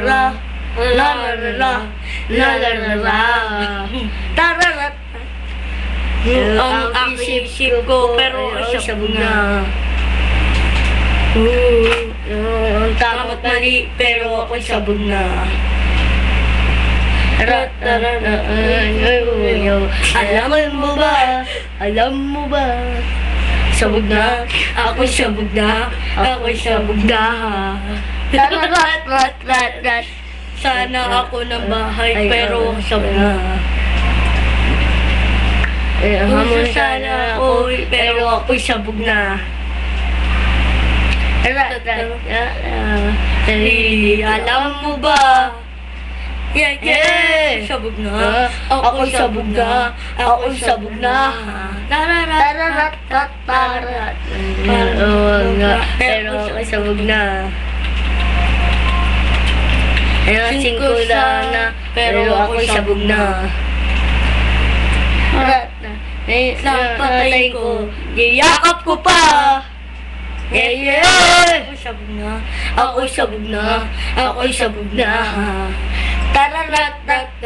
la la la la la la la la tararat. Ang isip ko pero sabog na. Ang tama't mali pero ako'y sabog na. Alam mo ba? Alam mo ba? Sabog na, ako'y sabog na, ako'y sabog na. Rat. Sana ako ng bahay pero sabog na. Hamon sana ako pero ako'y sabog na. Alam mo ba? Yeah! Sabog na. Ako'y sabog na. Ako'y sabog na. Tararat. Pero ako'y sabog na. Ayun, ko na. Pero ako'y sabog na. Napatay ko. Yayakap ko pa. Yeah! Ako'y sabog na. Ako'y sabog na. Ako'y sabog na. Tararat.